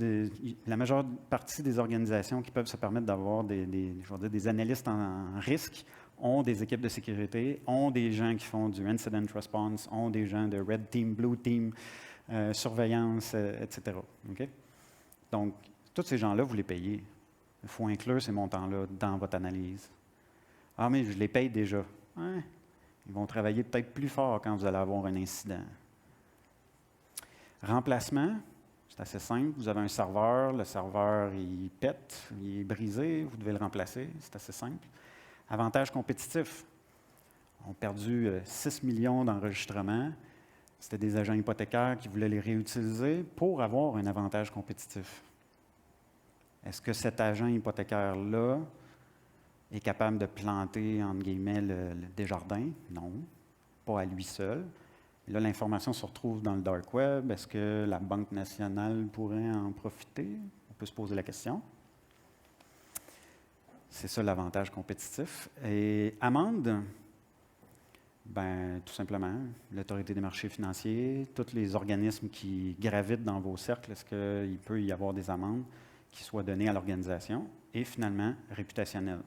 la majeure partie des organisations qui peuvent se permettre d'avoir des analystes en risque ont des équipes de sécurité, ont des gens qui font du incident response, ont des gens de red team, blue team, surveillance, etc. Okay? Donc, tous ces gens-là, vous les payez. Il faut inclure ces montants-là dans votre analyse. Ah, mais je les paye déjà. Ouais. Ils vont travailler peut-être plus fort quand vous allez avoir un incident. Remplacement, c'est assez simple. Vous avez un serveur, le serveur, il pète, il est brisé, vous devez le remplacer. C'est assez simple. Avantage compétitif. On a perdu 6 millions d'enregistrements. C'était des agents hypothécaires qui voulaient les réutiliser pour avoir un avantage compétitif. Est-ce que cet agent hypothécaire-là est capable de planter, entre guillemets, le Desjardins? Non, pas à lui seul. Et là, l'information se retrouve dans le dark web. Est-ce que la Banque nationale pourrait en profiter? On peut se poser la question. C'est ça l'avantage compétitif. Et amende, ben, tout simplement, l'autorité des marchés financiers, tous les organismes qui gravitent dans vos cercles, est-ce qu'il peut y avoir des amendes qui soient données à l'organisation? Et finalement, réputationnel.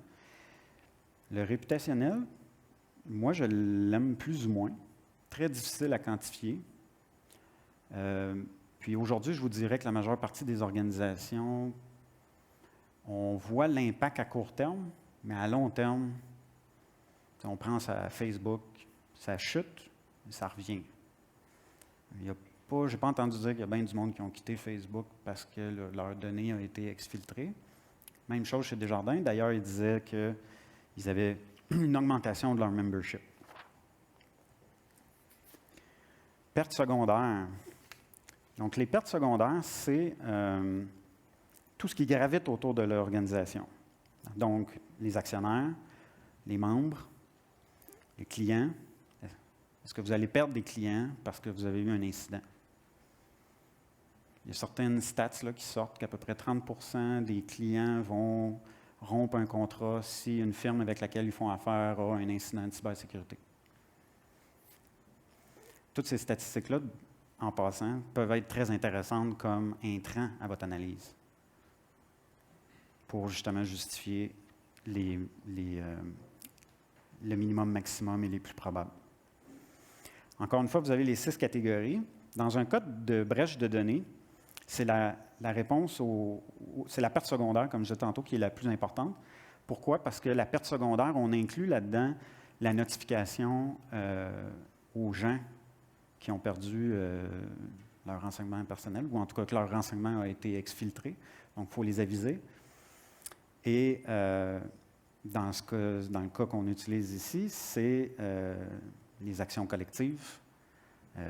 Le réputationnel, moi, je l'aime plus ou moins. Très difficile à quantifier. Puis aujourd'hui, je vous dirais que la majeure partie des organisations, on voit l'impact à court terme, mais à long terme, on prend ça Facebook, ça chute, mais ça revient. Je n'ai pas entendu dire qu'il y a bien du monde qui ont quitté Facebook parce que leurs données ont été exfiltrées. Même chose chez Desjardins. D'ailleurs, ils disaient qu'ils avaient une augmentation de leur membership. Pertes secondaires. Donc, les pertes secondaires, c'est tout ce qui gravite autour de l'organisation. Donc, les actionnaires, les membres, les clients. Est-ce que vous allez perdre des clients parce que vous avez eu un incident? Il y a certaines stats là, qui sortent qu'à peu près 30% des clients vont rompre un contrat si une firme avec laquelle ils font affaire a un incident de cybersécurité. Toutes ces statistiques-là, en passant, peuvent être très intéressantes comme intrants à votre analyse pour justement justifier le minimum, maximum et les plus probables. Encore une fois, vous avez les 6 catégories. Dans un cas de brèche de données, c'est la réponse c'est la perte secondaire, comme je disais tantôt, qui est la plus importante. Pourquoi? Parce que la perte secondaire, on inclut là-dedans la notification aux gens qui ont perdu leur renseignement personnel, ou en tout cas que leur renseignement a été exfiltré. Donc, il faut les aviser. Et dans le cas qu'on utilise ici, c'est les actions collectives,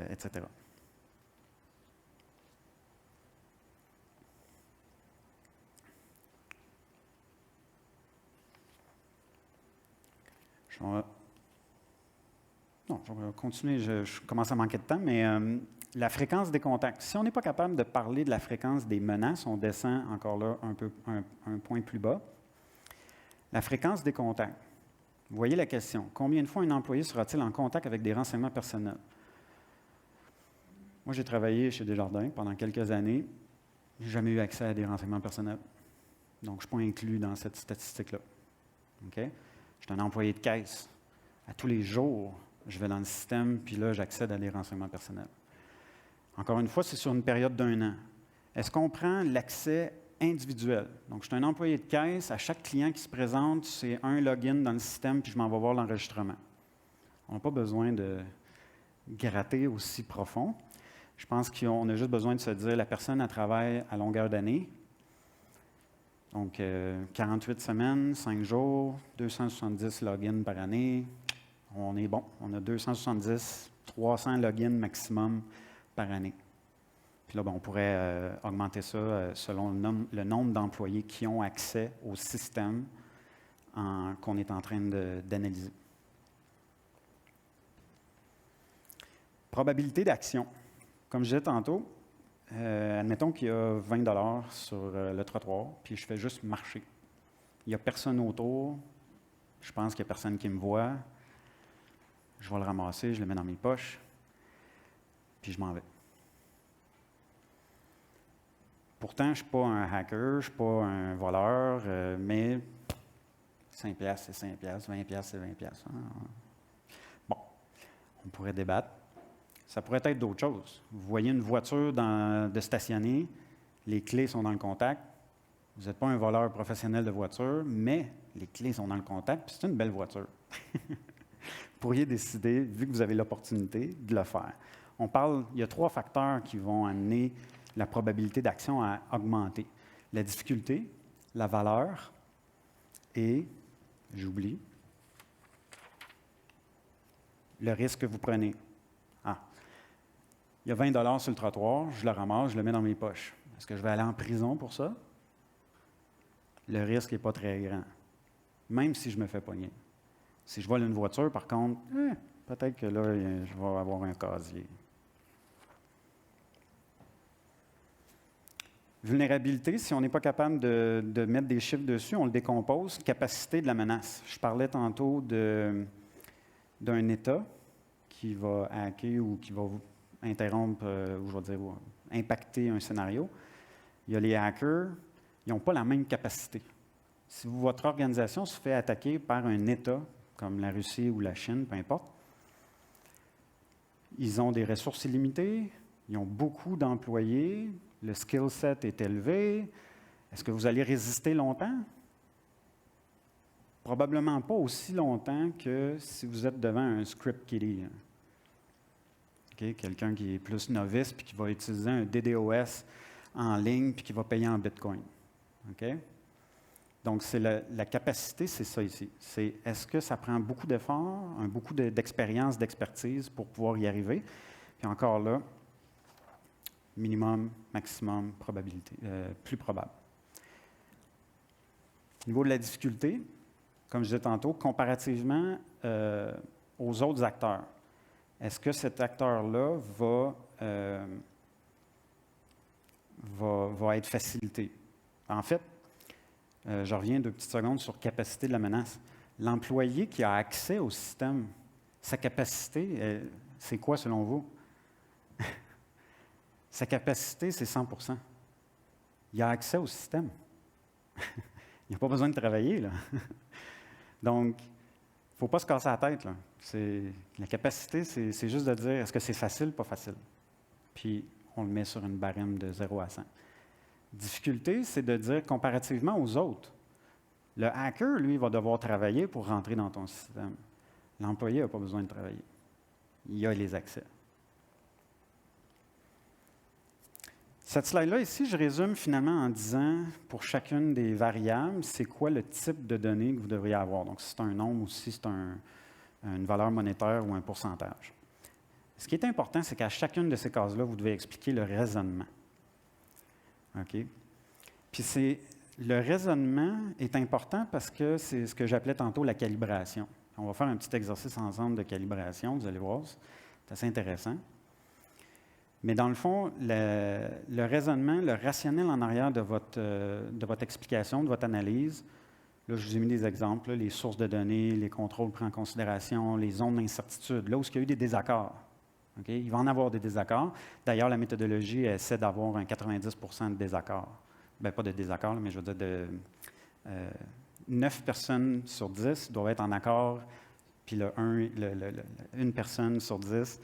etc. Je vais continuer, je commence à manquer de temps, mais la fréquence des contacts. Si on n'est pas capable de parler de la fréquence des menaces, on descend encore là un point plus bas. La fréquence des contacts. Vous voyez la question. Combien de fois un employé sera-t-il en contact avec des renseignements personnels? Moi, j'ai travaillé chez Desjardins pendant quelques années. Je n'ai jamais eu accès à des renseignements personnels. Donc, je ne suis pas inclus dans cette statistique-là. Okay? Je suis un employé de caisse. À tous les jours, je vais dans le système, puis là, j'accède à des renseignements personnels. Encore une fois, c'est sur une période d'1 an. Est-ce qu'on prend l'accès individuel? Donc, je suis un employé de caisse. À chaque client qui se présente, c'est un login dans le système, puis je m'en vais voir l'enregistrement. On n'a pas besoin de gratter aussi profond. Je pense qu'on a juste besoin de se dire la personne, elle travaille à longueur d'année. Donc, 48 semaines, 5 jours, 270 logins par année. On est bon. On a 270, 300 logins maximum par année. Puis là, on pourrait augmenter ça selon le nombre d'employés qui ont accès au système qu'on est en train d'analyser. Probabilité d'action. Comme je disais tantôt, admettons qu'il y a 20 $ sur le trottoir, puis je fais juste marcher. Il n'y a personne autour. Je pense qu'il n'y a personne qui me voit. Je vais le ramasser, je le mets dans mes poches, puis je m'en vais. Pourtant, je ne suis pas un hacker, je ne suis pas un voleur, mais 5 $, c'est 5 $, 20 $, c'est 20 $. Bon, on pourrait débattre. Ça pourrait être d'autres choses. Vous voyez une voiture de stationner, les clés sont dans le contact. Vous n'êtes pas un voleur professionnel de voiture, mais les clés sont dans le contact, puis c'est une belle voiture. Vous pourriez décider, vu que vous avez l'opportunité, de le faire. Il y a 3 facteurs qui vont amener la probabilité d'action à augmenter. La difficulté, la valeur et, j'oublie, le risque que vous prenez. Il y a 20 $ sur le trottoir, je le ramasse, je le mets dans mes poches. Est-ce que je vais aller en prison pour ça? Le risque n'est pas très grand, même si je me fais pogner. Si je vole une voiture, par contre, peut-être que là, je vais avoir un casier. Vulnérabilité, si on n'est pas capable de mettre des chiffres dessus, on le décompose. Capacité de la menace. Je parlais tantôt d'un État qui va hacker ou qui va interrompre, ou je vais dire, impacter un scénario. Il y a les hackers, ils n'ont pas la même capacité. Si votre organisation se fait attaquer par un État, comme la Russie ou la Chine, peu importe, ils ont des ressources illimitées, ils ont beaucoup d'employés, le skill set est élevé. Est-ce que vous allez résister longtemps? Probablement pas aussi longtemps que si vous êtes devant un script kiddie. Okay? Quelqu'un qui est plus novice puis qui va utiliser un DDoS en ligne puis qui va payer en Bitcoin. Okay? Donc, c'est la capacité, c'est ça ici. C'est est-ce que ça prend beaucoup d'efforts, beaucoup d'expérience, d'expertise pour pouvoir y arriver? Puis encore là, minimum, maximum, probabilité, plus probable. Au niveau de la difficulté, comme je disais tantôt, comparativement aux autres acteurs, est-ce que cet acteur-là va être facilité? En fait, je reviens 2 petites secondes sur capacité de la menace. L'employé qui a accès au système, sa capacité, c'est quoi selon vous? Sa capacité, c'est 100 %. Il a accès au système. Il n'a pas besoin de travailler, là. Donc, il ne faut pas se casser la tête, là. La capacité, c'est juste de dire, est-ce que c'est facile, pas facile? Puis, on le met sur une barème de 0 à 100. Difficulté, c'est de dire, comparativement aux autres, le hacker, lui, va devoir travailler pour rentrer dans ton système. L'employé n'a pas besoin de travailler. Il a les accès. Cette slide-là, ici, je résume finalement en disant, pour chacune des variables, c'est quoi le type de données que vous devriez avoir. Donc, si c'est un nombre ou si c'est une valeur monétaire ou un pourcentage. Ce qui est important, c'est qu'à chacune de ces cases-là, vous devez expliquer le raisonnement. OK? Puis le raisonnement est important parce que c'est ce que j'appelais tantôt la calibration. On va faire un petit exercice ensemble de calibration, vous allez voir, c'est assez intéressant. Mais dans le fond, le raisonnement, le rationnel en arrière de votre explication, de votre analyse, là, je vous ai mis des exemples, là, les sources de données, les contrôles pris en considération, les zones d'incertitude, là où il y a eu des désaccords. Okay? Il va en avoir des désaccords. D'ailleurs, la méthodologie essaie d'avoir un 90 % de désaccords. Bien, pas de désaccords, mais je veux dire 9 personnes sur 10 doivent être en accord, puis une personne sur 10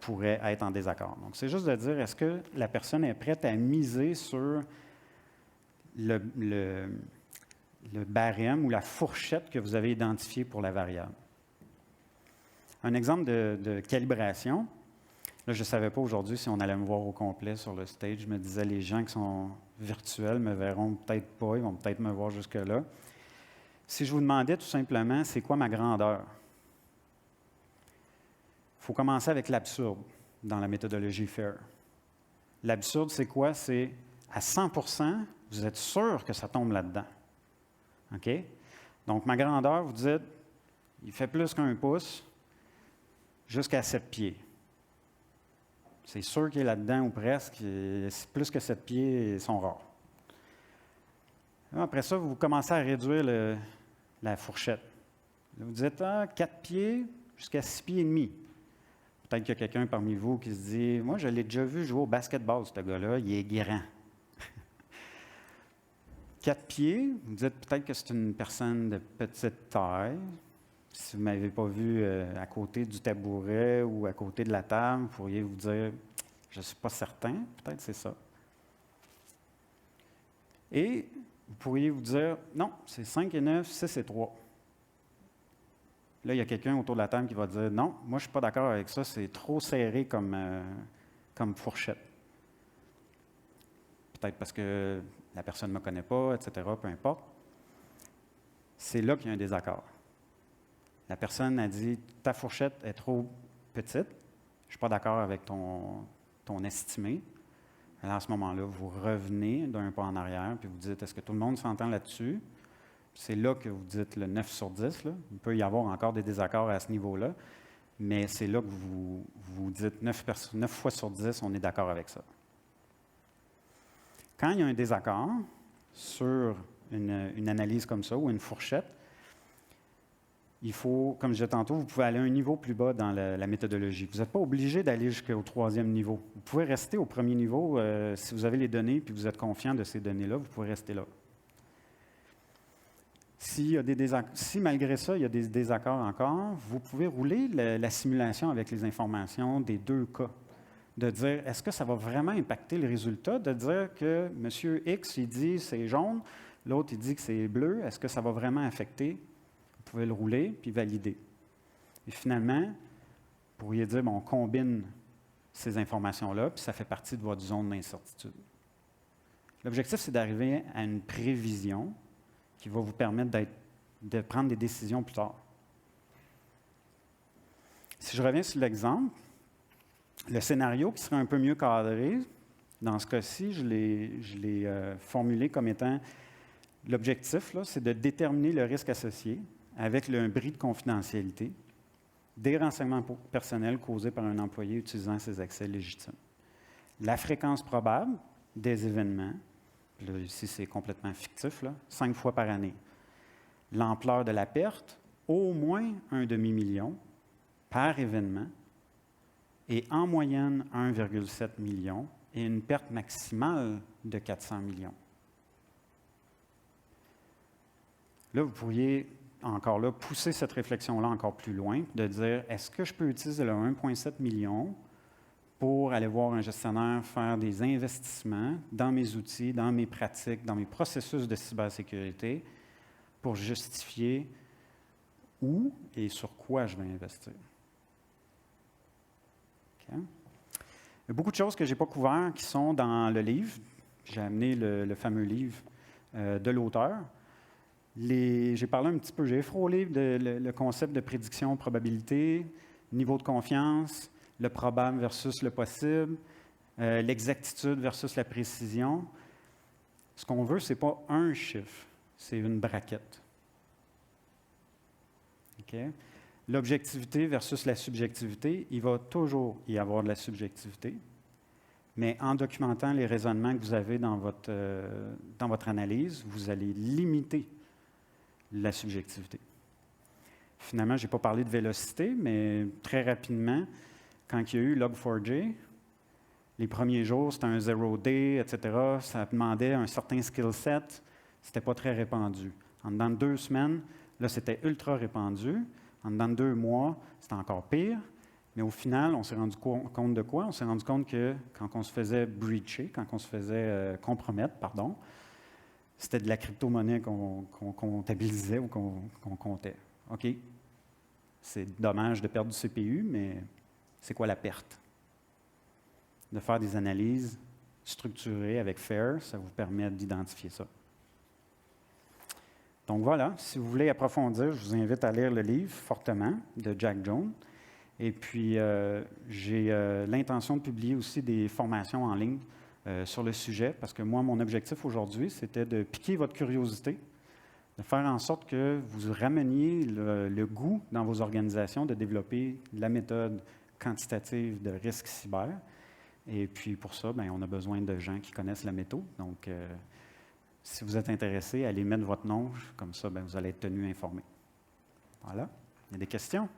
pourrait être en désaccord. Donc, c'est juste de dire, est-ce que la personne est prête à miser sur le barème ou la fourchette que vous avez identifiée pour la variable? Un exemple de calibration. Là, je ne savais pas aujourd'hui si on allait me voir au complet sur le stage. Je me disais, les gens qui sont virtuels me verront peut-être pas, ils vont peut-être me voir jusque-là. Si je vous demandais tout simplement, c'est quoi ma grandeur? Il faut commencer avec l'absurde dans la méthodologie FAIR. L'absurde, c'est quoi? C'est à 100 %, vous êtes sûr que ça tombe là-dedans. OK? Donc, ma grandeur, vous dites, il fait plus qu'1 pouce jusqu'à 7 pieds. C'est sûr qu'il est là-dedans ou presque. Plus que 7 pieds, ils sont rares. Après ça, vous commencez à réduire la fourchette. Vous dites 4 pieds jusqu'à 6 pieds et demi. Peut-être qu'il y a quelqu'un parmi vous qui se dit, moi, je l'ai déjà vu jouer au basketball, ce gars-là, il est grand. 4 pieds, vous dites peut-être que c'est une personne de petite taille. Si vous ne m'avez pas vu à côté du tabouret ou à côté de la table, vous pourriez vous dire, je ne suis pas certain, peut-être c'est ça. Et vous pourriez vous dire, non, c'est 5 et 9, 6 et 3. Là, il y a quelqu'un autour de la table qui va dire, non, moi je ne suis pas d'accord avec ça, c'est trop serré comme fourchette. Peut-être parce que la personne ne me connaît pas, etc., peu importe. C'est là qu'il y a un désaccord. La personne a dit, ta fourchette est trop petite, je ne suis pas d'accord avec ton estimé. Alors à ce moment-là, vous revenez d'un pas en arrière, puis vous dites, est-ce que tout le monde s'entend là-dessus? C'est là que vous dites le 9 sur 10. Là. Il peut y avoir encore des désaccords à ce niveau-là, mais c'est là que vous dites 9 fois sur 10, on est d'accord avec ça. Quand il y a un désaccord sur une analyse comme ça ou une fourchette, il faut, comme je disais tantôt, vous pouvez aller un niveau plus bas dans la méthodologie. Vous n'êtes pas obligé d'aller jusqu'au 3e niveau. Vous pouvez rester au 1er niveau. Si vous avez les données et vous êtes confiant de ces données-là, vous pouvez rester là. Si malgré ça, il y a des désaccords encore, vous pouvez rouler la simulation avec les informations des deux cas. De dire, est-ce que ça va vraiment impacter le résultat? De dire que M. X, il dit c'est jaune, l'autre, il dit que c'est bleu. Est-ce que ça va vraiment affecter? Vous pouvez le rouler puis valider. Et finalement, vous pourriez dire, on combine ces informations-là, puis ça fait partie de votre zone d'incertitude. L'objectif, c'est d'arriver à une prévision qui va vous permettre de prendre des décisions plus tard. Si je reviens sur l'exemple, le scénario qui serait un peu mieux cadré, dans ce cas-ci, je l'ai formulé comme étant l'objectif, c'est de déterminer le risque associé avec un bris de confidentialité des renseignements personnels causés par un employé utilisant ses accès légitimes. La fréquence probable des événements, là, ici c'est complètement fictif, 5 fois par année. L'ampleur de la perte, au moins 1 demi-million par événement, et en moyenne 1,7 million, et une perte maximale de 400 millions. Là, vous pourriez encore là, pousser cette réflexion-là encore plus loin, de dire, est-ce que je peux utiliser le 1,7 million pour aller voir un gestionnaire faire des investissements dans mes outils, dans mes pratiques, dans mes processus de cybersécurité pour justifier où et sur quoi je vais investir? Okay. Il y a beaucoup de choses que je n'ai pas couvertes qui sont dans le livre. J'ai amené le fameux livre de l'auteur. J'ai parlé un petit peu, j'ai frôlé le concept de prédiction, probabilité, niveau de confiance, le probable versus le possible, l'exactitude versus la précision. Ce qu'on veut, ce n'est pas un chiffre, c'est une braquette. Okay? L'objectivité versus la subjectivité, il va toujours y avoir de la subjectivité, mais en documentant les raisonnements que vous avez dans votre analyse, vous allez limiter la subjectivité. Finalement, je n'ai pas parlé de vélocité, mais très rapidement, quand il y a eu Log4j, les premiers jours, c'était un 0-day, etc. Ça demandait un certain skill set. Ce n'était pas très répandu. En dedans de 2 semaines, là, c'était ultra répandu. En dedans de 2 mois, c'était encore pire. Mais au final, on s'est rendu compte de quoi? On s'est rendu compte que quand on se faisait breacher, quand on se faisait compromettre, c'était de la crypto-monnaie qu'on comptabilisait ou qu'on comptait. OK, c'est dommage de perdre du CPU, mais c'est quoi la perte? De faire des analyses structurées avec FAIR, ça vous permet d'identifier ça. Donc voilà, si vous voulez approfondir, je vous invite à lire le livre fortement de Jack Jones. Et puis, j'ai l'intention de publier aussi des formations en ligne sur le sujet, parce que moi, mon objectif aujourd'hui, c'était de piquer votre curiosité, de faire en sorte que vous rameniez le goût dans vos organisations de développer la méthode quantitative de risque cyber. Et puis, pour ça, on a besoin de gens qui connaissent la méthode. Donc, si vous êtes intéressé, allez mettre votre nom, comme ça, vous allez être tenu informé. Voilà. Il y a des questions?